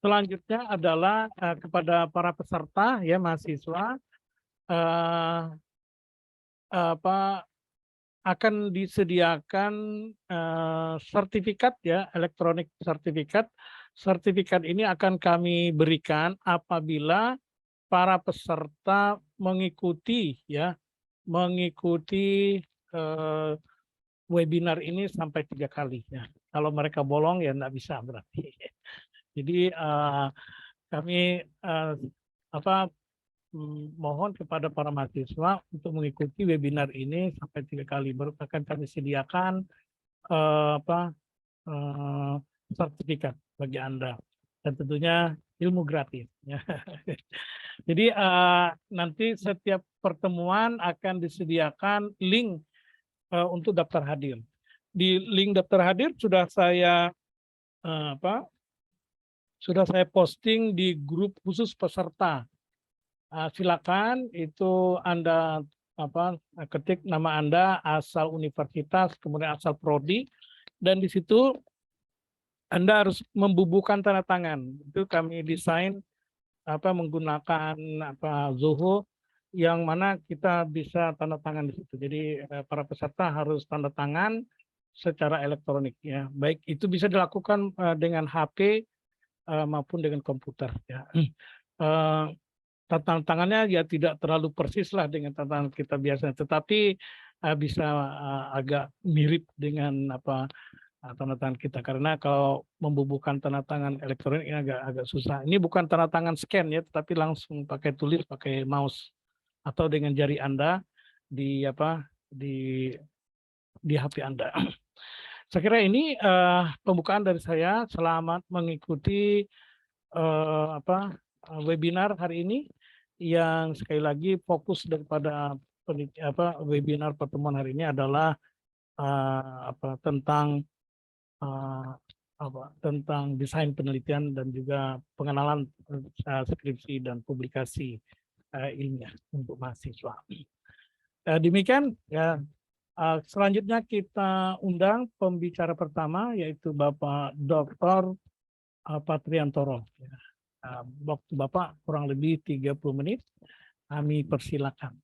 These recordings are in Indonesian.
Selanjutnya adalah kepada para peserta ya mahasiswa eh, apa akan disediakan sertifikat ya, elektronik sertifikat. Sertifikat ini akan kami berikan apabila para peserta mengikuti ya, mengikuti webinar ini sampai 3 kali ya. Kalau mereka bolong ya enggak bisa berarti. Jadi kami mohon kepada para mahasiswa untuk mengikuti webinar ini sampai 3 kali. Baru akan kami sediakan sertifikat bagi Anda. Dan tentunya ilmu gratis. Ya. Jadi nanti setiap pertemuan akan disediakan link untuk daftar hadir. Di link daftar hadir sudah saya posting di grup khusus peserta. Silakan itu Anda ketik nama Anda, asal universitas, kemudian asal prodi, dan di situ Anda harus membubuhkan tanda tangan. Itu kami desain menggunakan Zoho yang mana kita bisa tanda tangan di situ. Jadi para peserta harus tanda tangan secara elektronik ya. Baik itu bisa dilakukan dengan HP maupun dengan komputer ya. Tanda tangannya ya tidak terlalu persis lah dengan tantangan kita biasanya, tetapi bisa agak mirip dengan tanda tangan kita, karena kalau membubuhkan tanda tangan elektronik ini agak susah. Ini bukan tanda tangan scan ya, tetapi langsung pakai tulis, pakai mouse atau dengan jari Anda di di HP Anda. Saya kira ini pembukaan dari saya. Selamat mengikuti webinar hari ini, yang sekali lagi fokus daripada webinar pertemuan hari ini adalah tentang tentang desain penelitian dan juga pengenalan skripsi dan publikasi ilmiah untuk mahasiswa. Demikian ya. Selanjutnya kita undang pembicara pertama, yaitu Bapak Dr. Patriantoro. Waktu Bapak kurang lebih 30 menit. Kami persilakan.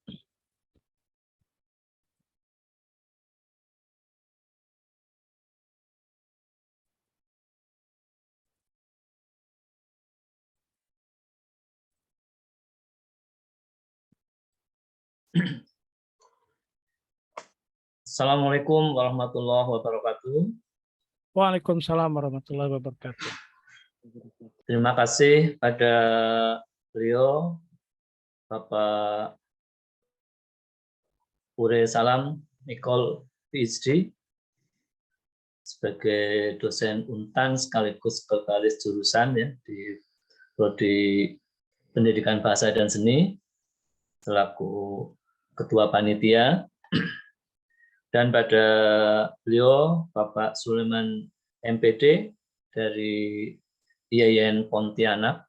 Assalamualaikum warahmatullahi wabarakatuh. Waalaikumsalam warahmatullahi wabarakatuh. Terima kasih pada beliau, Bapak Pure Salam Nicole PhD, sebagai dosen Untan sekaligus sekretaris jurusan ya di Prodi Pendidikan Bahasa dan Seni, selaku ketua panitia, dan pada beliau Bapak Sulaiman MPD dari IAIN Pontianak,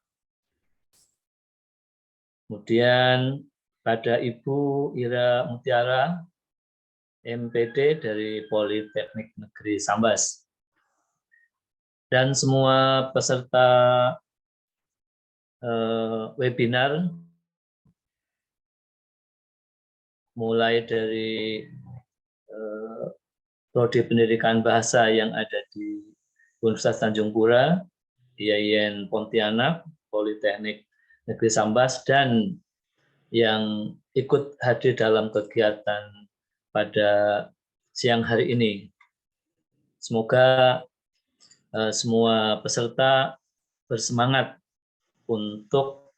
kemudian pada Ibu Ira Mutiara MPD dari Politeknik Negeri Sambas, dan semua peserta webinar mulai dari Prodi Pendidikan Bahasa yang ada di Universitas Tanjung Pura, IAIN Pontianak, Politeknik Negeri Sambas, dan yang ikut hadir dalam kegiatan pada siang hari ini. Semoga semua peserta bersemangat untuk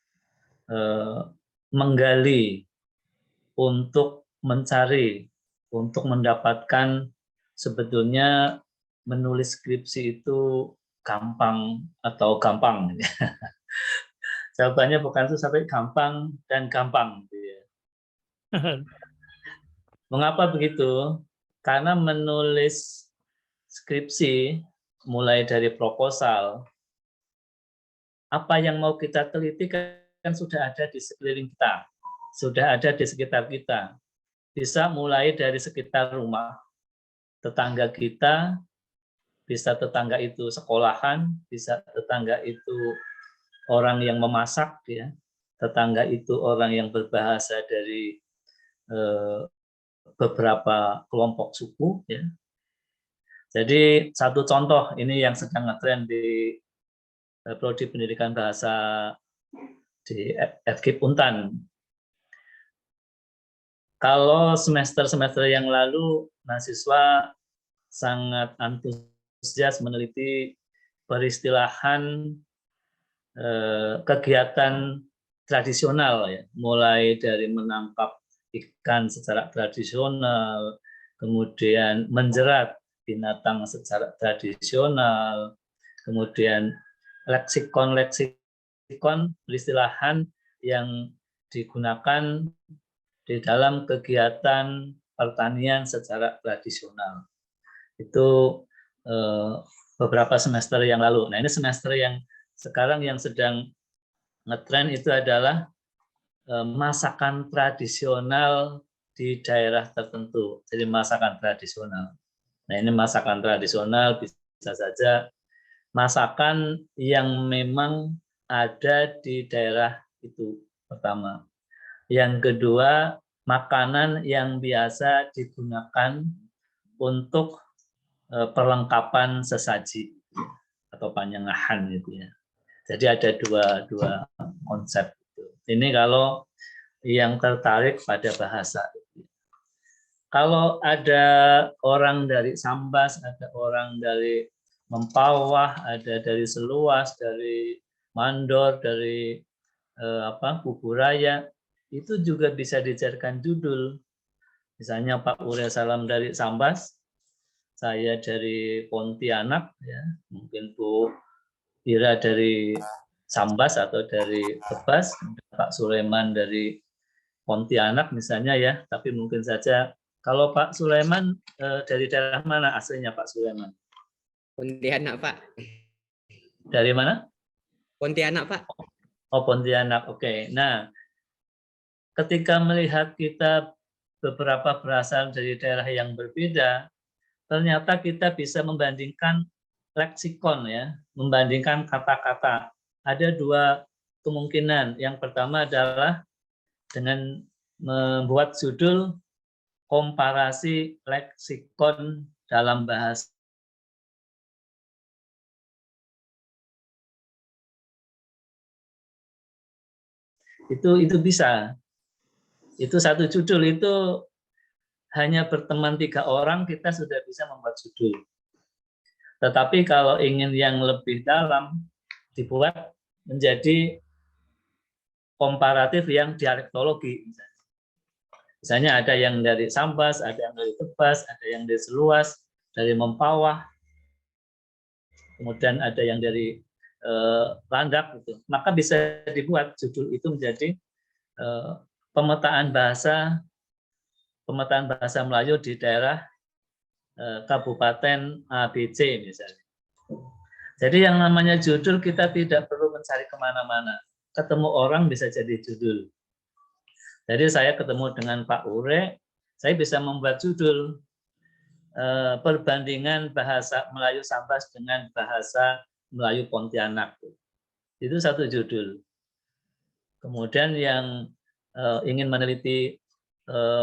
menggali, untuk mencari, untuk mendapatkan. Sebetulnya menulis skripsi itu gampang atau gampang. Jawabannya bukan itu sampai gampang dan gampang. Mengapa begitu? Karena menulis skripsi mulai dari proposal, apa yang mau kita teliti kan sudah ada di sekeliling kita, sudah ada di sekitar kita. Bisa mulai dari sekitar rumah, tetangga kita, bisa tetangga itu sekolahan, bisa tetangga itu orang yang memasak, ya, tetangga itu orang yang berbahasa dari beberapa kelompok suku, ya. Jadi satu contoh ini yang sedang ngetren di prodi pendidikan bahasa di FKIP Untan. Kalau semester-semester yang lalu mahasiswa sangat antusias meneliti peristilahan kegiatan tradisional, ya, mulai dari menangkap ikan secara tradisional, kemudian menjerat binatang secara tradisional, kemudian leksikon peristilahan yang digunakan di dalam kegiatan pertanian secara tradisional. Itu beberapa semester yang lalu. Nah, ini semester yang sekarang yang sedang ngetren itu adalah masakan tradisional di daerah tertentu. Jadi masakan tradisional. Nah, ini masakan tradisional bisa saja masakan yang memang ada di daerah itu pertama. Yang kedua, makanan yang biasa digunakan untuk perlengkapan sesaji atau panyengahan gitu ya. Jadi ada dua konsep. Ini kalau yang tertarik pada bahasa. Kalau ada orang dari Sambas, ada orang dari Mempawah, ada dari Seluas, dari Mandor, dari Kuburaya, itu juga bisa dijadikan judul. Misalnya Pak Urya Salam dari Sambas, saya dari Pontianak, ya, mungkin Bu Ira dari Sambas atau dari Tebas, Pak Sulaiman dari Pontianak misalnya, ya, tapi mungkin saja kalau Pak Sulaiman dari daerah mana aslinya Pak Sulaiman? Pontianak, Pak. Dari mana? Pontianak, Pak. Oh, Pontianak. Oke. Nah, ketika melihat kita beberapa berasal dari daerah yang berbeda, ternyata kita bisa membandingkan leksikon, ya, membandingkan kata-kata. Ada dua kemungkinan. Yang pertama adalah dengan membuat judul komparasi leksikon dalam bahasa. Itu bisa. Itu satu judul itu hanya berteman 3 orang kita sudah bisa membuat judul. Tetapi kalau ingin yang lebih dalam dibuat menjadi komparatif yang dialektologi. Misalnya ada yang dari Sambas, ada yang dari Tebas, ada yang dari Seluas, dari Mempawah, kemudian ada yang dari Landak, gitu. Maka bisa dibuat judul itu menjadi pemetaan bahasa Melayu di daerah Kabupaten ABC misalnya. Jadi yang namanya judul kita tidak perlu mencari kemana-mana. Ketemu orang bisa jadi judul. Jadi saya ketemu dengan Pak Ure, saya bisa membuat judul perbandingan bahasa Melayu Sambas dengan bahasa Melayu Pontianak. Itu satu judul. Kemudian yang ingin meneliti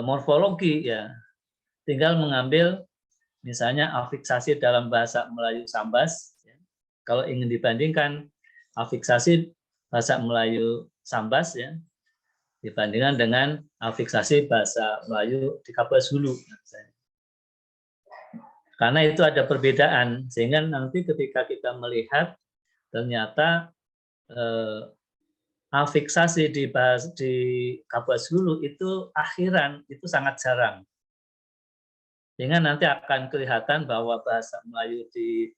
morfologi, ya, tinggal mengambil misalnya afiksasi dalam bahasa Melayu Sambas. Kalau ingin dibandingkan afiksasi bahasa Melayu Sambas, ya, dibandingkan dengan afiksasi bahasa Melayu di Kapuas Hulu. Karena itu ada perbedaan, sehingga nanti ketika kita melihat ternyata afiksasi di Kapuas Hulu itu akhiran, itu sangat jarang. Sehingga nanti akan kelihatan bahwa bahasa Melayu di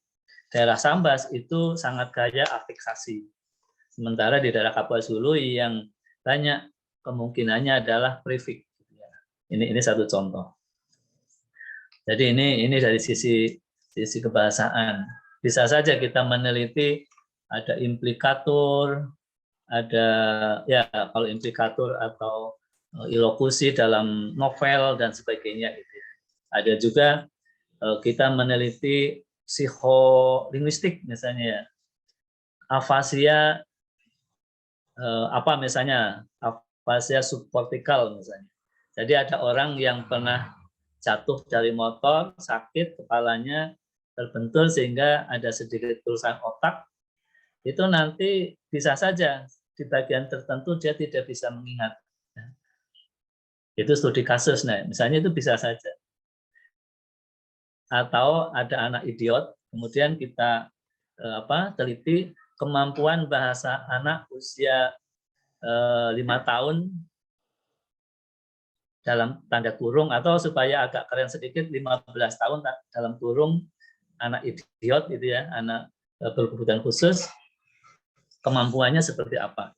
daerah Sambas itu sangat kaya afiksasi. Sementara di daerah Kapuas Hulu yang banyak kemungkinannya adalah prefix. Ini satu contoh. Jadi ini dari sisi kebahasaan. Bisa saja kita meneliti ada implikatur, ada, ya, kalau implikatur atau ilokusi dalam novel dan sebagainya gitu. Ada juga kita meneliti psikolinguistik misalnya ya. Afasia apa misalnya? Afasia subkortikal misalnya. Jadi ada orang yang pernah jatuh dari motor, sakit, kepalanya terbentur sehingga ada sedikit kerusakan otak, itu nanti bisa saja di bagian tertentu dia tidak bisa mengingat. Itu studi kasus, nah misalnya itu bisa saja. Atau ada anak idiot, kemudian kita teliti kemampuan bahasa anak usia 5 tahun dalam tanda kurung, atau supaya agak keren sedikit 15 tahun dalam kurung anak idiot gitu ya, anak berkebutuhan khusus, kemampuannya seperti apa.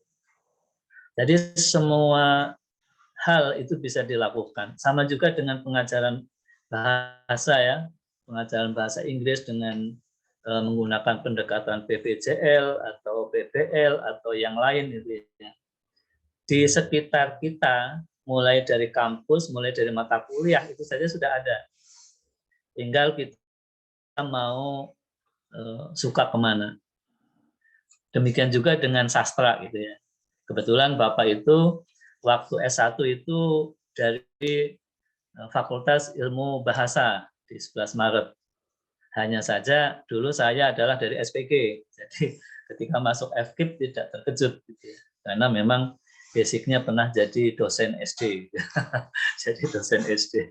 Jadi semua hal itu bisa dilakukan. Sama juga dengan pengajaran bahasa ya, pengajaran bahasa Inggris dengan menggunakan pendekatan PPJL atau PBL atau yang lain gitu ya. Di sekitar kita, mulai dari kampus, mulai dari mata kuliah, itu saja sudah ada. Tinggal kita mau suka kemana. Demikian juga dengan sastra gitu ya. Kebetulan Bapak itu waktu S1 itu dari Fakultas Ilmu Bahasa di 11 Maret. Hanya saja dulu saya adalah dari SPG. Jadi ketika masuk FKIP tidak terkejut gitu ya. Karena memang basicnya pernah jadi dosen SD. Jadi dosen SD.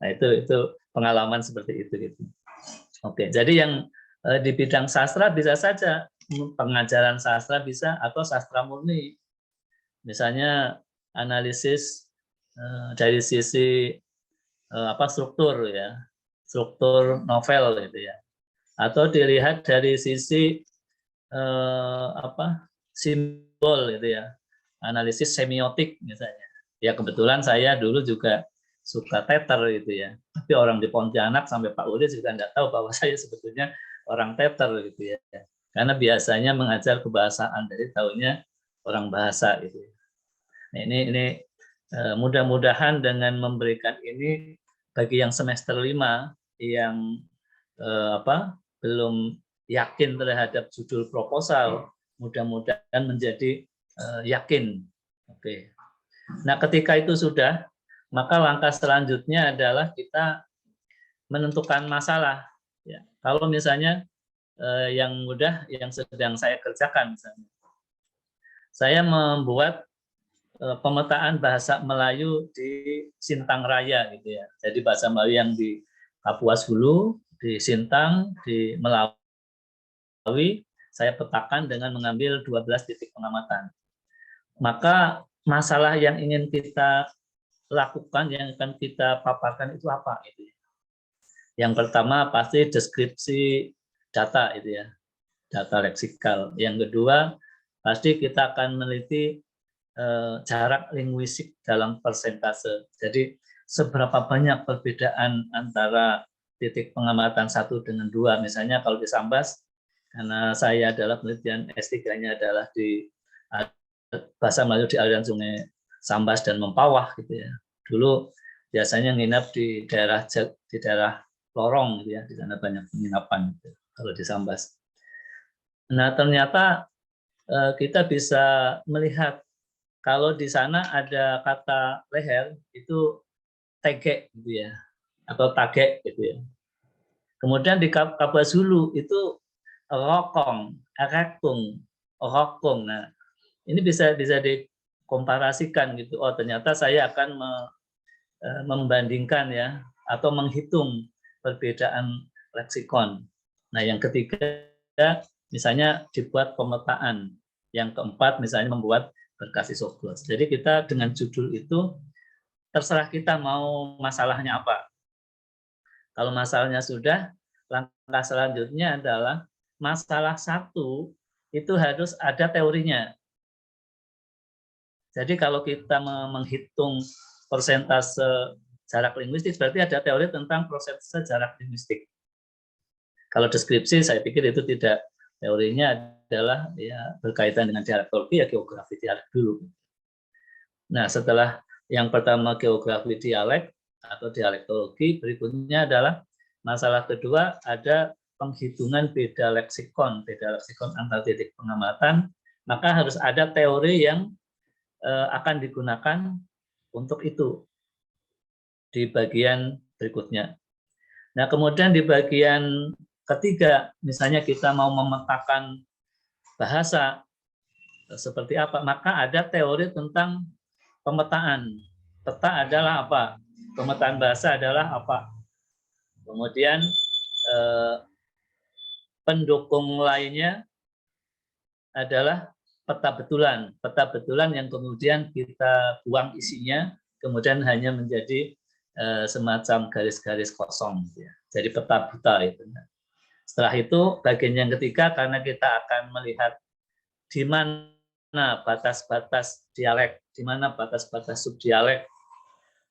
Nah, itu pengalaman seperti itu gitu. Oke, jadi yang di bidang sastra bisa saja pengajaran sastra bisa, atau sastra murni. Misalnya analisis dari sisi struktur ya, struktur novel gitu ya. Atau dilihat dari sisi simbol gitu ya. Analisis semiotik misalnya. Ya kebetulan saya dulu juga suka teater gitu ya. Tapi orang di Pontianak sampai Pak Udi juga enggak tahu bahwa saya sebetulnya orang teater gitu ya. Karena biasanya mengajar kebahasaan, dari tahunnya orang bahasa gitu. Nah, ini mudah-mudahan dengan memberikan ini bagi yang semester 5 yang belum yakin terhadap judul proposal, mudah-mudahan menjadi yakin. Oke. Nah, ketika itu sudah, maka langkah selanjutnya adalah kita menentukan masalah. Ya. Kalau misalnya yang mudah, yang sedang saya kerjakan misalnya, saya membuat pemetaan bahasa Melayu di Sintang Raya gitu ya. Jadi bahasa Melayu yang di Kapuas Hulu, di Sintang, di Melawi, saya petakan dengan mengambil 12 titik pengamatan. Maka masalah yang ingin kita lakukan, yang akan kita paparkan itu apa itu? Yang pertama pasti deskripsi data itu ya, data leksikal. Yang kedua pasti kita akan meneliti jarak linguistik dalam persentase. Jadi seberapa banyak perbedaan antara titik pengamatan 1 dengan 2. Misalnya kalau di Sambas, karena saya adalah penelitian S3-nya adalah di bahasa Melayu di aliran Sungai Sambas dan Mempawah gitu ya. Dulu biasanya nginap di daerah lorong gitu ya, di sana banyak penginapan gitu, kalau di Sambas. Nah, ternyata kita bisa melihat kalau di sana ada kata leher itu tege gitu ya, atau tage gitu ya. Kemudian di Kapuas Hulu itu rokong, rekung, rokung. Nah, ini bisa dikomparasikan gitu. Oh, ternyata saya akan membandingkan ya, atau menghitung perbedaan leksikon. Nah, yang ketiga misalnya dibuat pemetaan. Yang keempat misalnya membuat berkas isoglos. Jadi kita dengan judul itu terserah kita mau masalahnya apa. Kalau masalahnya sudah, langkah selanjutnya adalah masalah 1 itu harus ada teorinya. Jadi kalau kita menghitung persentase jarak linguistik, berarti ada teori tentang persentase jarak linguistik. Kalau deskripsi, saya pikir itu tidak. Teorinya adalah ya berkaitan dengan dialektologi, ya geografi dialek dulu. Nah, setelah yang pertama geografi dialek atau dialektologi, berikutnya adalah masalah kedua ada penghitungan beda leksikon antar titik pengamatan, maka harus ada teori yang akan digunakan untuk itu di bagian berikutnya. Nah, kemudian di bagian ketiga, misalnya kita mau memetakan bahasa seperti apa, maka ada teori tentang pemetaan. Peta adalah apa? Pemetaan bahasa adalah apa? Kemudian pendukung lainnya adalah peta betulan. Peta betulan yang kemudian kita buang isinya, kemudian hanya menjadi semacam garis-garis kosong. Jadi peta buta itu. Setelah itu bagian yang ketiga, karena kita akan melihat di mana batas-batas dialek, di mana batas-batas subdialek.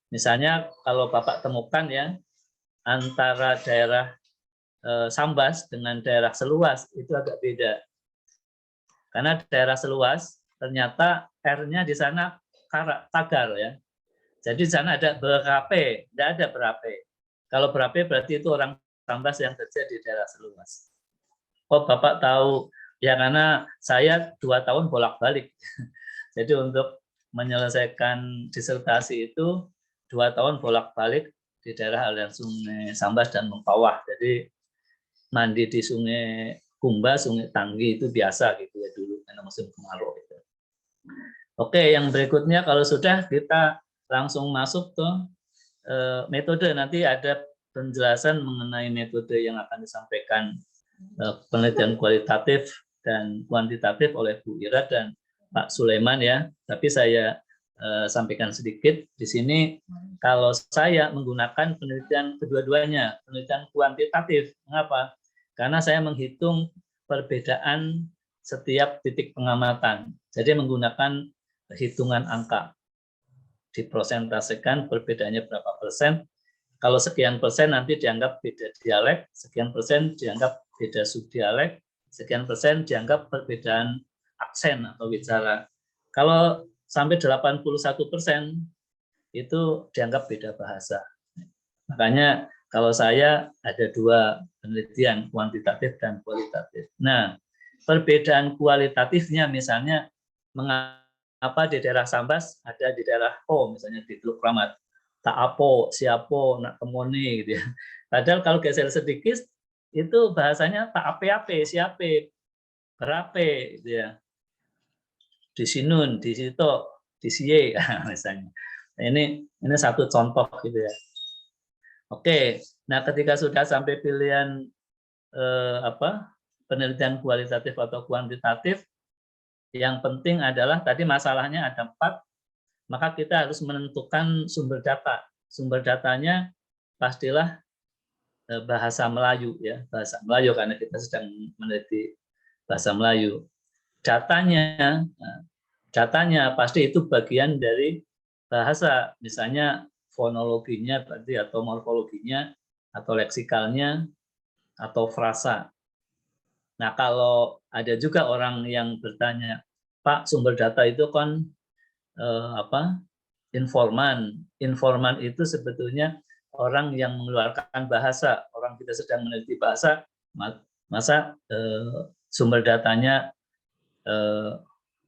Misalnya kalau Bapak temukan ya, antara daerah Sambas dengan daerah Seluas itu agak beda. Karena daerah Seluas ternyata R-nya di sana tagar ya. Jadi di sana ada berape, tidak ada berape. Kalau berape berarti itu orang Sambas yang kerja di daerah Seluas. Oh, Bapak tahu ya, karena saya 2 tahun bolak-balik. Jadi untuk menyelesaikan disertasi itu 2 tahun bolak-balik di daerah aliran Sungai Sambas dan Mempawah. Jadi mandi di Sungai Kumba, Sungai Tanggi itu biasa gitu ya dulu karena musim kemarau itu. Oke, yang berikutnya kalau sudah kita langsung masuk ke metode. Nanti ada penjelasan mengenai metode yang akan disampaikan penelitian kualitatif dan kuantitatif oleh Bu Ira dan Pak Sulaiman ya. Tapi saya sampaikan sedikit di sini. Kalau saya menggunakan penelitian kedua-duanya, penelitian kuantitatif. Mengapa? Karena saya menghitung perbedaan setiap titik pengamatan. Jadi menggunakan hitungan angka. Diprosentasekan perbedaannya berapa persen. Kalau sekian persen nanti dianggap beda dialek, sekian persen dianggap beda subdialek, sekian persen dianggap perbedaan aksen atau bicara. Kalau sampai 81% itu dianggap beda bahasa. Makanya kalau saya ada 2 penelitian, kuantitatif dan kualitatif. Nah, perbedaan kualitatifnya misalnya mengapa di daerah Sambas ada di daerah O, misalnya di Teluk Kramat. Tak apo, siapo, nak kemoni gitu ya. Padahal kalau geser sedikit itu bahasanya tak ape-ape, siape, berape gitu ya. Di sinun, di situ, di siye misalnya. Nah, ini satu contoh gitu ya. Oke, nah ketika sudah sampai pilihan penelitian kualitatif atau kuantitatif, yang penting adalah tadi masalahnya ada 4, maka kita harus menentukan sumber data. Sumber datanya pastilah bahasa Melayu ya, bahasa Melayu karena kita sedang meneliti bahasa Melayu. Datanya pasti itu bagian dari bahasa, misalnya fonologinya tadi atau morfologinya atau leksikalnya atau frasa. Nah, kalau ada juga orang yang bertanya, Pak, sumber data itu kan informan. Informan itu sebetulnya orang yang mengeluarkan bahasa. Orang kita sedang meneliti bahasa, masa sumber datanya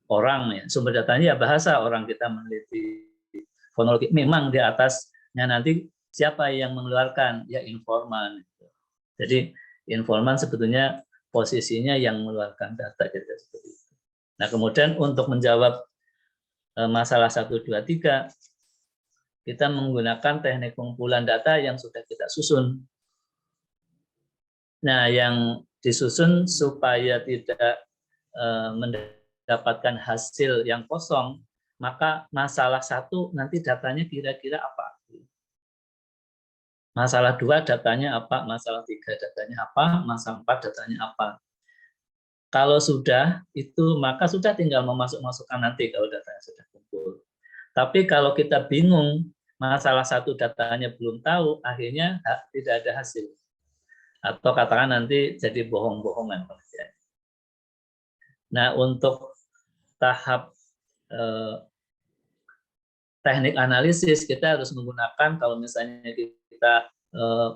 orang ya, sumber datanya ya bahasa. Orang kita meneliti fonologi, memang di atasnya nanti siapa yang mengeluarkan, ya informan. Jadi informan sebetulnya posisinya yang mengeluarkan data gitu, seperti itu. Nah, kemudian untuk menjawab masalah 1, 2, 3, kita menggunakan teknik pengumpulan data yang sudah kita susun. Nah, yang disusun supaya tidak mendapatkan hasil yang kosong, maka masalah 1 nanti datanya kira-kira apa. Masalah 2 datanya apa, masalah 3 datanya apa, masalah 4 datanya apa. Kalau sudah itu, maka sudah tinggal memasuk-masukkan nanti kalau datanya sudah kumpul. Tapi kalau kita bingung, masalah 1 datanya belum tahu, akhirnya tidak ada hasil. Atau katakan nanti jadi bohong-bohongan. Nah, untuk tahap teknik analisis, kita harus menggunakan, kalau misalnya kita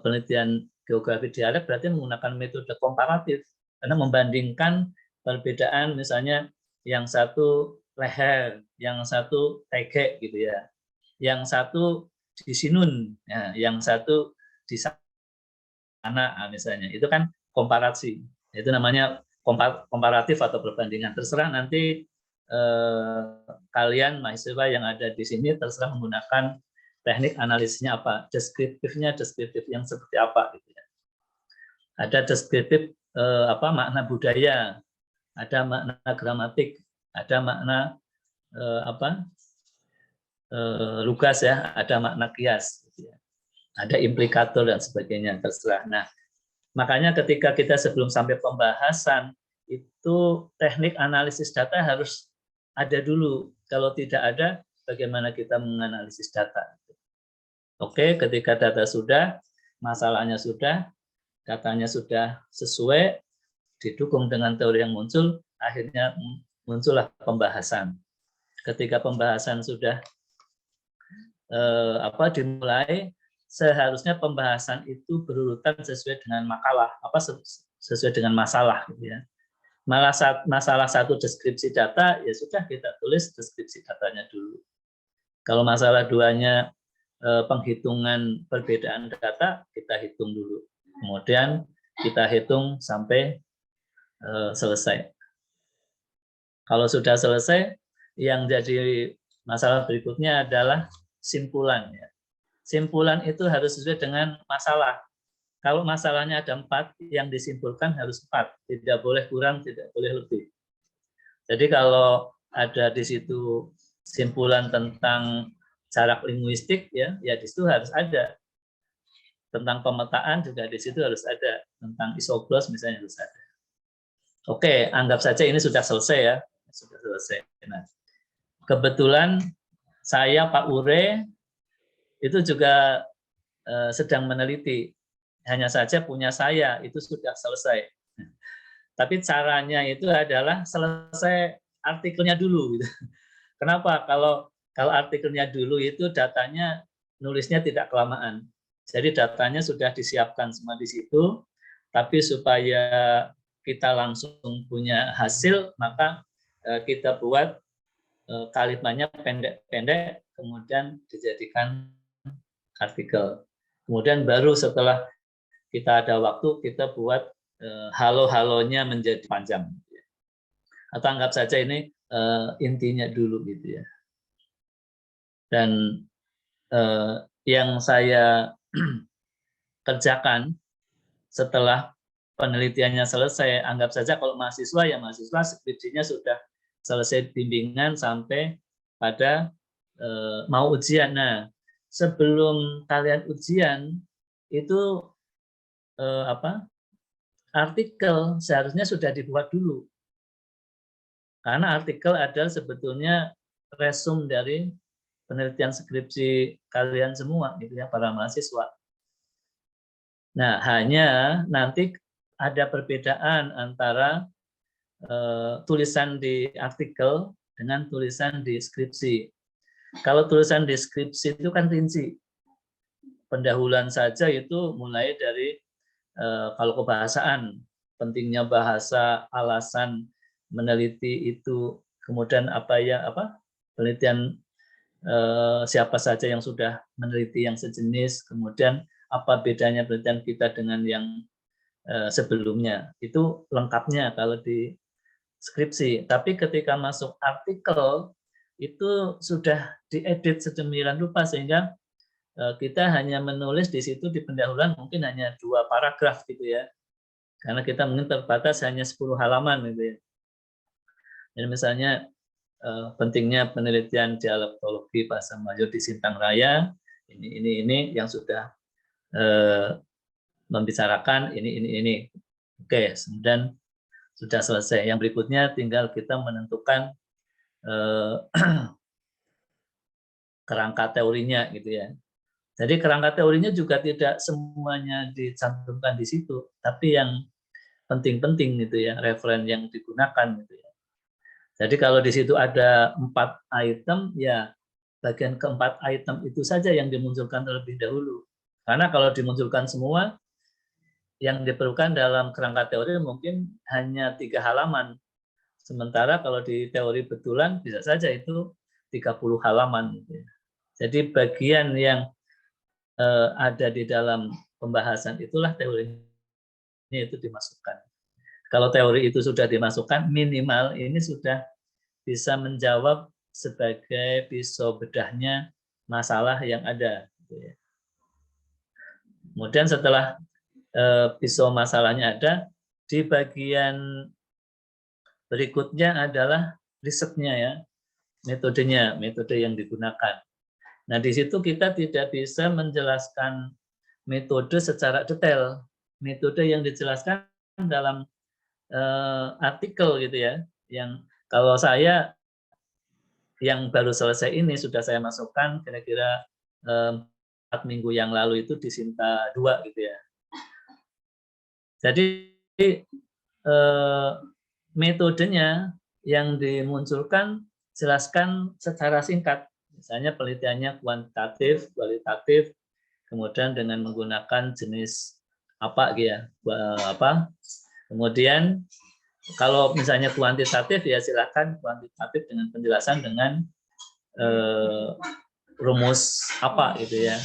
penelitian geografi dialek berarti menggunakan metode komparatif, karena membandingkan perbedaan misalnya yang satu leher, yang satu tege gitu ya, yang satu di sinun, ya, yang satu di sana misalnya. Itu kan komparasi. Itu namanya komparatif atau perbandingan. Terserah nanti kalian mahasiswa yang ada di sini terserah menggunakan teknik analisisnya apa, deskriptifnya deskriptif yang seperti apa gitu ya. Ada deskriptif makna budaya, ada makna gramatik, ada makna lugas ya, ada makna kias, gitu ya. Ada implikator dan sebagainya, terserah. Nah, makanya ketika kita sebelum sampai pembahasan itu teknik analisis data harus ada dulu. Kalau tidak ada, bagaimana kita menganalisis data? Oke, ketika data sudah, masalahnya sudah, datanya sudah sesuai, didukung dengan teori yang muncul, akhirnya muncullah pembahasan. Ketika pembahasan sudah dimulai, seharusnya pembahasan itu berurutan sesuai dengan makalah, sesuai dengan masalah, gitu ya. Masalah satu deskripsi data, ya sudah kita tulis deskripsi datanya dulu. Kalau masalah duanya penghitungan perbedaan data, kita hitung dulu. Kemudian kita hitung sampai selesai. Kalau sudah selesai, yang jadi masalah berikutnya adalah simpulan. Ya. Simpulan itu harus sesuai dengan masalah. Kalau masalahnya ada 4, yang disimpulkan harus 4. Tidak boleh kurang, tidak boleh lebih. Jadi kalau ada di situ simpulan tentang jarak linguistik, ya di situ harus ada. Tentang pemetaan juga di situ harus ada. Tentang isoglos misalnya harus ada. Oke, anggap saja ini sudah selesai ya. Sudah selesai. Nah, kebetulan saya Pak Ure itu juga sedang meneliti. Hanya saja punya saya itu sudah selesai. Tapi caranya itu adalah selesai artikelnya dulu. Gitu. Kenapa? Kalau artikelnya dulu itu datanya nulisnya tidak kelamaan. Jadi datanya sudah disiapkan semua di situ, tapi supaya kita langsung punya hasil, maka kita buat kalimatnya pendek-pendek, kemudian dijadikan artikel. Kemudian baru setelah kita ada waktu, kita buat halo-halonya menjadi panjang. Atau anggap saja ini intinya dulu gitu ya. Dan yang saya kerjakan setelah penelitiannya selesai, anggap saja kalau mahasiswa ya mahasiswa skripsinya sudah selesai bimbingan sampai pada mau ujian. Nah, sebelum kalian ujian itu artikel seharusnya sudah dibuat dulu. Karena artikel adalah sebetulnya resum dari penelitian skripsi kalian semua gitu ya, para mahasiswa. Nah, hanya nanti ada perbedaan antara tulisan di artikel dengan tulisan di skripsi. Kalau tulisan di skripsi itu kan rinci. Pendahuluan saja itu mulai dari kalau kebahasaan, pentingnya bahasa, alasan meneliti itu, kemudian penelitian siapa saja yang sudah meneliti yang sejenis, kemudian apa bedanya penelitian kita dengan yang sebelumnya. Itu lengkapnya kalau di skripsi. Tapi ketika masuk artikel, itu sudah diedit sedemikian rupa sehingga kita hanya menulis di situ di pendahuluan mungkin hanya 2 paragraf gitu ya. Karena kita mungkin terbatas hanya 10 halaman gitu ya. Jadi misalnya pentingnya penelitian dialektologi bahasa Melayu di Sintang Raya, ini yang sudah membicarakan ini. Oke, kemudian sudah selesai. Yang berikutnya tinggal kita menentukan kerangka teorinya gitu ya. Jadi kerangka teorinya juga tidak semuanya dicantumkan di situ, tapi yang penting-penting gitu ya, referen yang digunakan gitu ya. Jadi kalau di situ ada 4 item, ya bagian keempat item itu saja yang dimunculkan terlebih dahulu. Karena kalau dimunculkan semua, yang diperlukan dalam kerangka teori mungkin hanya 3 halaman. Sementara kalau di teori betulan bisa saja itu 30 halaman. Gitu ya. Jadi bagian yang ada di dalam pembahasan itulah teorinya itu dimasukkan. Kalau teori itu sudah dimasukkan, minimal ini sudah bisa menjawab sebagai pisau bedahnya masalah yang ada. Gitu ya. Kemudian setelah pisau masalahnya ada, di bagian berikutnya adalah risetnya ya, metodenya, metode yang digunakan. Nah, di situ kita tidak bisa menjelaskan metode secara detail. Metode yang dijelaskan dalam artikel gitu ya. Yang kalau saya yang baru selesai ini sudah saya masukkan kira-kira 4 minggu yang lalu itu di Sinta 2 gitu ya. Jadi metodenya yang dimunculkan jelaskan secara singkat. Misalnya penelitiannya kuantitatif, kualitatif, kemudian dengan menggunakan jenis apa gitu ya, kemudian kalau misalnya kuantitatif ya silakan kuantitatif dengan penjelasan dengan rumus apa gitu ya,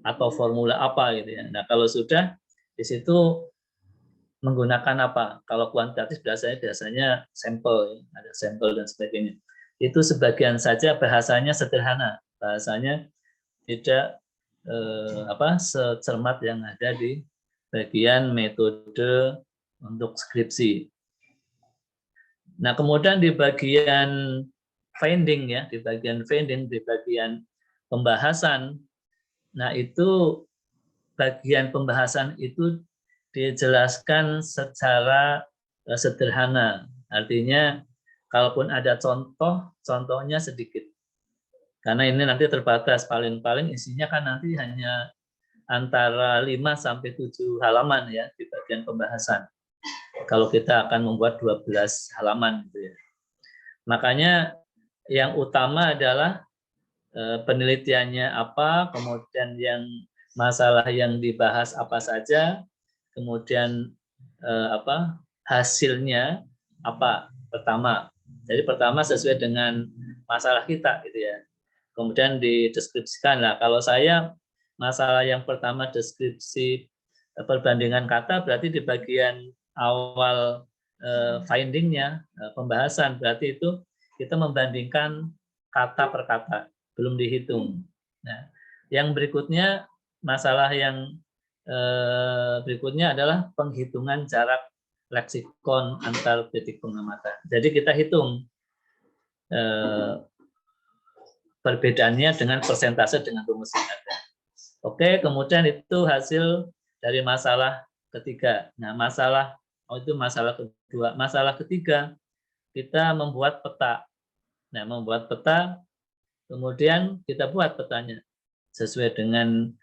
atau formula apa gitu ya. Nah kalau sudah di situ menggunakan apa? Kalau kuantitatif biasanya sampel, ada sampel dan sebagainya. Itu sebagian saja bahasanya sederhana, bahasanya tidak secermat yang ada di bagian metode untuk skripsi. Nah, kemudian di bagian finding ya, di bagian pembahasan. Nah, itu bagian pembahasan itu dijelaskan secara sederhana. Artinya kalaupun ada contoh, contohnya sedikit. Karena ini nanti terbatas, paling-paling isinya kan nanti hanya antara 5 sampai 7 halaman ya di bagian pembahasan. Kalau kita akan membuat 12 halaman gitu ya. Makanya yang utama adalah penelitiannya apa, kemudian yang masalah yang dibahas apa saja, kemudian hasilnya apa pertama. Jadi pertama sesuai dengan masalah kita gitu ya. Kemudian dideskripsikan. Nah, kalau saya masalah yang pertama deskripsi perbandingan kata berarti di bagian awal findingnya pembahasan berarti itu kita membandingkan kata per kata, belum dihitung. Nah, yang berikutnya masalah yang berikutnya adalah penghitungan jarak leksikon antar titik pengamatan. Jadi kita hitung perbedaannya dengan persentase dengan rumus yang ada. Oke, kemudian itu hasil dari masalah ketiga. Nah, masalah kedua. Masalah ketiga, kita membuat peta. Nah, membuat peta, kemudian kita buat petanya sesuai dengan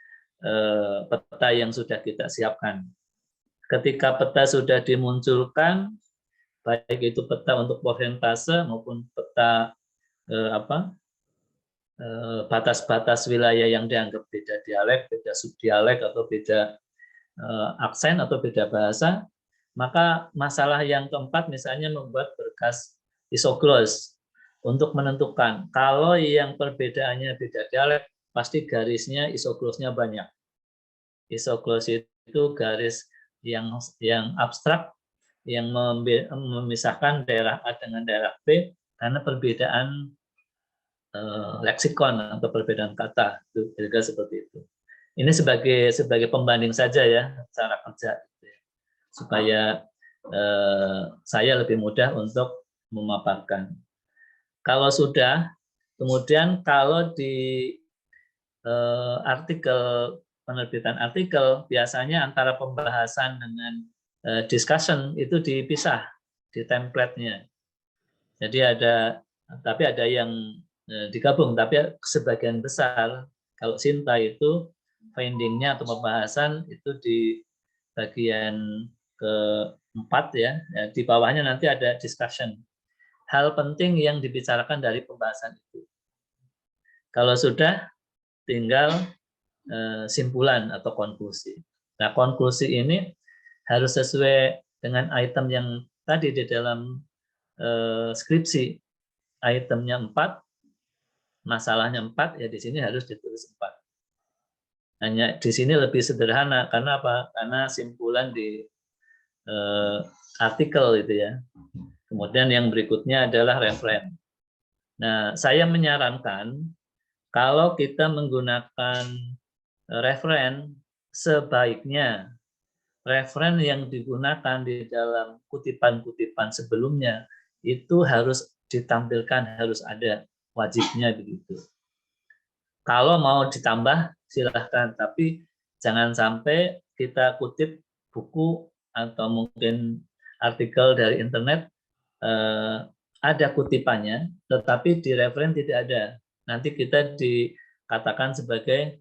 peta yang sudah kita siapkan. Ketika peta sudah dimunculkan, baik itu peta untuk persentase maupun peta batas-batas wilayah yang dianggap beda dialek, beda subdialek, atau beda aksen, atau beda bahasa, maka masalah yang keempat misalnya membuat berkas isogloss untuk menentukan kalau yang perbedaannya beda dialek, pasti garisnya isoglossnya banyak. Isogloss itu garis yang abstrak yang memisahkan daerah A dengan daerah B karena perbedaan leksikon atau perbedaan kata, itu kira-kira seperti itu. Ini sebagai pembanding saja ya cara kerja, gitu ya. Supaya saya lebih mudah untuk memaparkan. Kalau sudah, kemudian kalau di artikel, penerbitan artikel biasanya antara pembahasan dengan discussion itu dipisah di template-nya. Jadi tapi ada yang digabung, tapi sebagian besar kalau Sinta itu finding-nya atau pembahasan itu di bagian keempat ya, di bawahnya nanti ada discussion. Hal penting yang dibicarakan dari pembahasan itu. Kalau sudah tinggal simpulan atau konklusi. Nah, konklusi ini harus sesuai dengan item yang tadi di dalam skripsi. Itemnya 4, masalahnya 4, ya di sini harus ditulis 4. Hanya di sini lebih sederhana, karena apa? Karena simpulan di artikel itu ya. Kemudian yang berikutnya adalah referen. Nah, saya menyarankan kalau kita menggunakan referen, sebaiknya referen yang digunakan di dalam kutipan-kutipan sebelumnya itu harus ditampilkan, harus ada, wajibnya begitu. Kalau mau ditambah silahkan, tapi jangan sampai kita kutip buku atau mungkin artikel dari internet, ada kutipannya, tetapi di referen tidak ada. Nanti kita dikatakan sebagai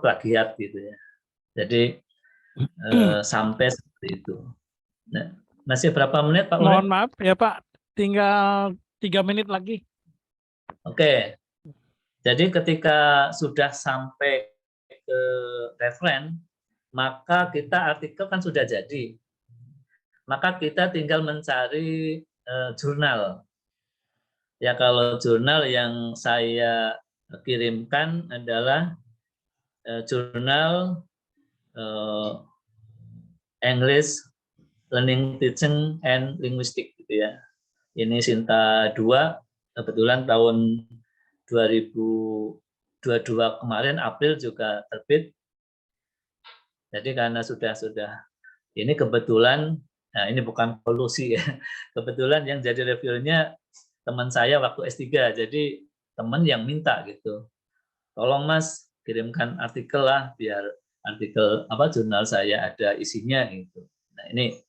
plagiat gitu ya. Jadi sampai seperti itu. Nah, masih berapa menit Pak Ure? Mohon maaf ya Pak, tinggal 3 menit lagi. Oke. Jadi ketika sudah sampai ke referen, maka kita artikel kan sudah jadi. Maka kita tinggal mencari jurnal. Ya, kalau jurnal yang saya kirimkan adalah jurnal English Learning, Teaching, and Linguistic gitu ya. Ini Sinta 2, kebetulan tahun 2022 kemarin April juga terbit. Jadi karena sudah ini kebetulan, nah ini bukan polusi ya. Kebetulan yang jadi reviewernya teman saya waktu S3, jadi teman yang minta gitu. Tolong Mas kirimkan artikel lah biar artikel jurnal saya ada isinya gitu. Nah, ini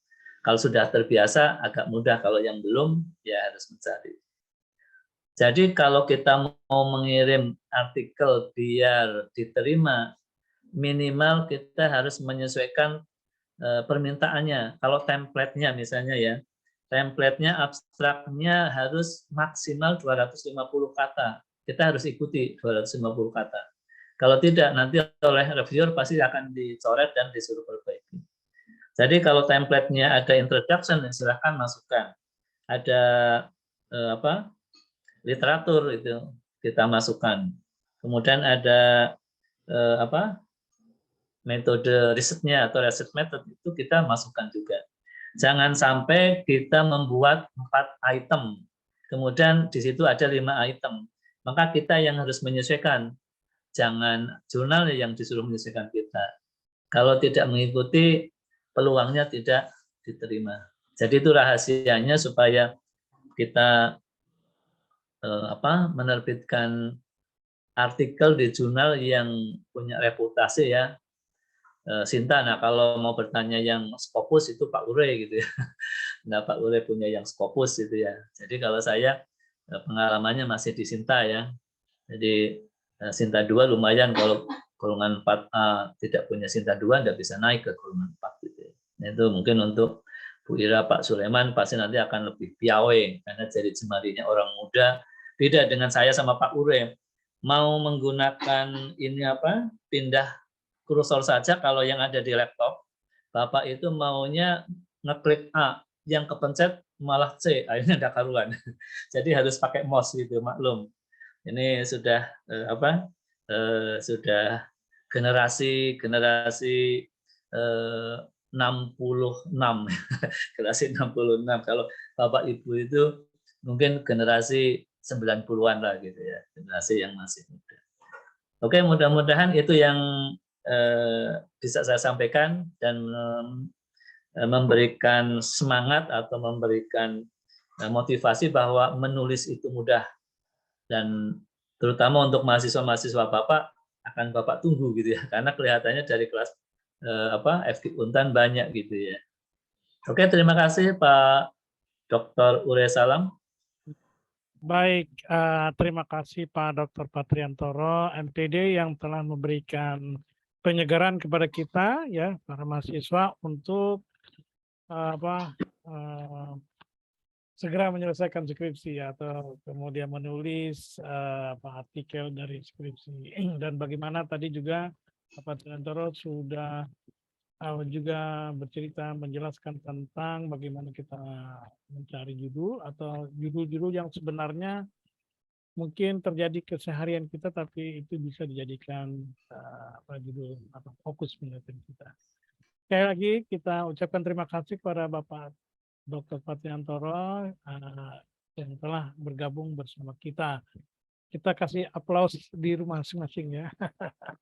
kalau sudah terbiasa agak mudah, kalau yang belum ya harus mencari. Jadi kalau kita mau mengirim artikel biar diterima, minimal kita harus menyesuaikan permintaannya. Kalau template-nya misalnya ya, template-nya abstraknya harus maksimal 250 kata. Kita harus ikuti 250 kata. Kalau tidak, nanti oleh reviewer pasti akan dicoret dan disuruh perbaiki. Jadi kalau template-nya ada introduction, silahkan masukkan. Ada literatur itu kita masukkan. Kemudian ada metode risetnya atau research method itu kita masukkan juga. Jangan sampai kita membuat 4 item, kemudian di situ ada 5 item. Maka kita yang harus menyesuaikan. Jangan jurnal yang disuruh menyesuaikan kita. Kalau tidak mengikuti, peluangnya tidak diterima. Jadi itu rahasianya supaya kita menerbitkan artikel di jurnal yang punya reputasi ya. Sinta, nah kalau mau bertanya yang Scopus itu Pak Ure gitu ya. Nah Pak Ure punya yang Scopus itu ya. Jadi kalau saya pengalamannya masih di Sinta ya. Jadi Sinta 2 lumayan, kalau golongan 4A tidak punya Sinta 2 tidak bisa naik ke golongan 4 gitu ya. Nah, itu mungkin untuk Bu Ira, Pak Sulaiman pasti nanti akan lebih piawe karena jari jemarinya orang muda, beda dengan saya sama Pak Ure. Mau menggunakan ini pindah kursor saja, kalau yang ada di laptop, Bapak itu maunya ngeklik A, yang kepencet malah C, akhirnya tidak karuan. Jadi harus pakai mouse gitu, maklum. Ini sudah sudah generasi 66, generasi 66. Kalau Bapak Ibu itu mungkin generasi 90-an lah gitu ya, generasi yang masih muda. Oke, mudah-mudahan itu yang bisa saya sampaikan dan memberikan semangat atau memberikan motivasi bahwa menulis itu mudah, dan terutama untuk mahasiswa-mahasiswa Bapak akan Bapak tunggu gitu ya, karena kelihatannya dari kelas FK Untan banyak gitu ya. Oke, terima kasih Pak Dr. Ure Salam. Baik, terima kasih Pak Dr. Patriantoro, MPD, yang telah memberikan penyegaran kepada kita ya, para mahasiswa, untuk segera menyelesaikan skripsi atau kemudian menulis artikel dari skripsi. Dan bagaimana tadi juga Pak Triantoro sudah juga bercerita menjelaskan tentang bagaimana kita mencari judul atau judul-judul yang sebenarnya mungkin terjadi keseharian kita, tapi itu bisa dijadikan judul fokus penelitian kita. Sekali lagi kita ucapkan terima kasih kepada Bapak Dr. Pak Triantoro yang telah bergabung bersama kita. Kita kasih aplaus di rumah masing-masing ya.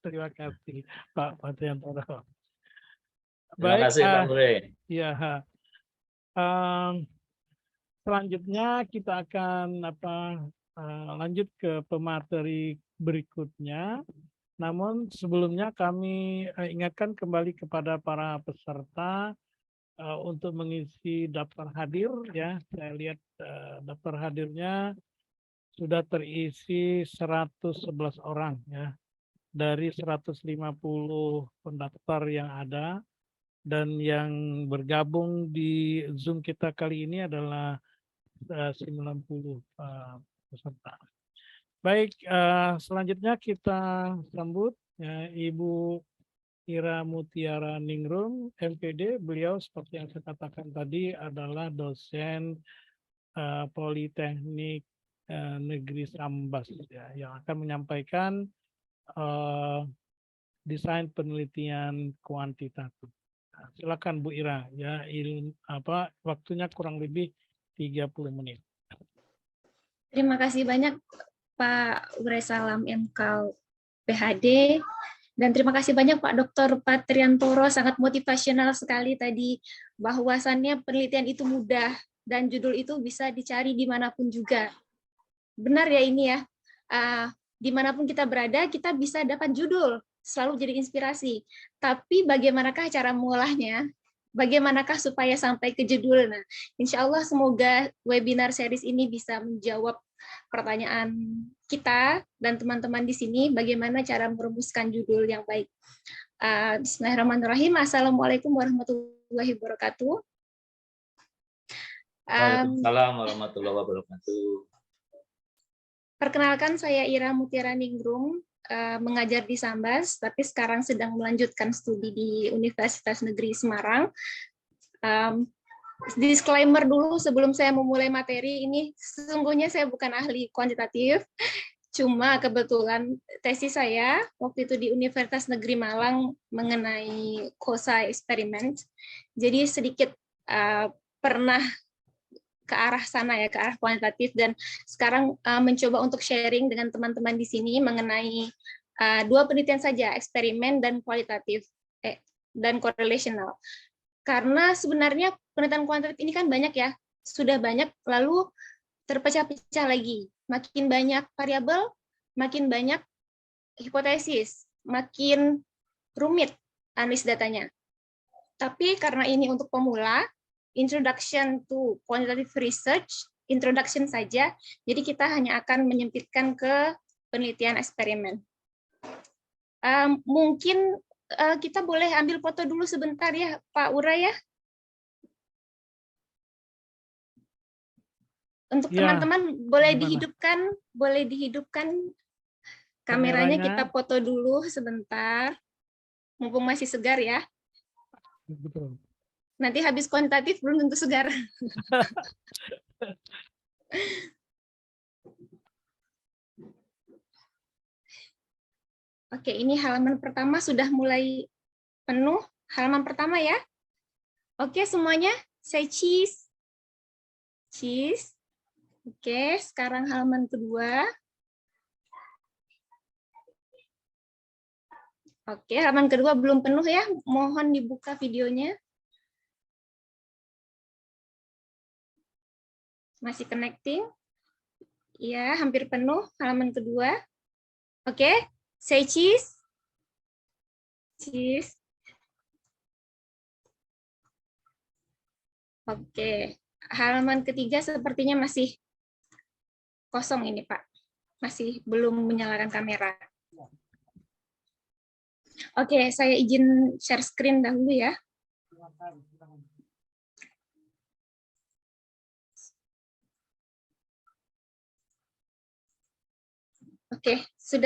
Terima kasih Pak Triantoro. Terima kasih Pak Ure. Ya. Selanjutnya kita akan lanjut ke pemateri berikutnya. Namun sebelumnya kami ingatkan kembali kepada para peserta untuk mengisi daftar hadir ya. Saya lihat daftar hadirnya sudah terisi 111 orang ya dari 150 pendaftar yang ada, dan yang bergabung di Zoom kita kali ini adalah 90 peserta. Baik, selanjutnya kita sambut ya, Ibu Ira Mutiara Ningrum, MPD. Beliau seperti yang saya katakan tadi adalah dosen Politeknik Negeri Sambas ya, yang akan menyampaikan desain penelitian kuantitatif. Nah, silakan Bu Ira ya, waktunya kurang lebih 30 menit. Terima kasih banyak Pak Ure Salam MK PhD, dan terima kasih banyak Pak Dr. Pak Triantoro, sangat motivasional sekali tadi bahwasannya penelitian itu mudah dan judul itu bisa dicari dimanapun juga. Benar ya ini ya, dimanapun kita berada kita bisa dapat judul, selalu jadi inspirasi. Tapi bagaimanakah cara mengolahnya? Bagaimanakah supaya sampai ke judul? Nah, insya Allah semoga webinar series ini bisa menjawab pertanyaan kita dan teman-teman di sini, bagaimana cara merumuskan judul yang baik. Bismillahirrahmanirrahim. Assalamualaikum warahmatullahi wabarakatuh. Waalaikumsalam warahmatullahi wabarakatuh. Perkenalkan, saya Ira Mutiara Ningrum, mengajar di Sambas, tapi sekarang sedang melanjutkan studi di Universitas Negeri Semarang. Disclaimer dulu sebelum saya memulai materi ini, sesungguhnya saya bukan ahli kuantitatif, cuma kebetulan tesis saya waktu itu di Universitas Negeri Malang mengenai COSA eksperimen, jadi sedikit pernah ke arah sana ya, ke arah kuantitatif, dan sekarang mencoba untuk sharing dengan teman-teman di sini mengenai dua penelitian saja, eksperimen dan kualitatif dan correlational. Karena sebenarnya penelitian kuantitatif ini kan banyak ya, sudah banyak lalu terpecah-pecah lagi. Makin banyak variabel, makin banyak hipotesis, makin rumit analisis datanya. Tapi karena ini untuk pemula, introduction to quantitative research, introduction saja, jadi kita hanya akan menyempitkan ke penelitian eksperimen. Mungkin kita boleh ambil foto dulu sebentar ya, Pak Ura ya. Untuk teman-teman boleh dihidupkan kameranya, kita foto dulu sebentar, mumpung masih segar ya. Betul. Nanti habis kuantitatif belum tentu segar. Oke, ini halaman pertama sudah mulai penuh. Halaman pertama ya. Oke, semuanya say cheese. Cheese. Oke, sekarang halaman kedua. Oke, halaman kedua belum penuh ya. Mohon dibuka videonya. Masih connecting. Ya, hampir penuh halaman kedua. Oke, say cheese. Cheese. Oke, halaman ketiga sepertinya masih kosong ini, Pak. Masih belum menyalakan kamera. Oke, saya izin share screen dahulu ya. Oke, sudah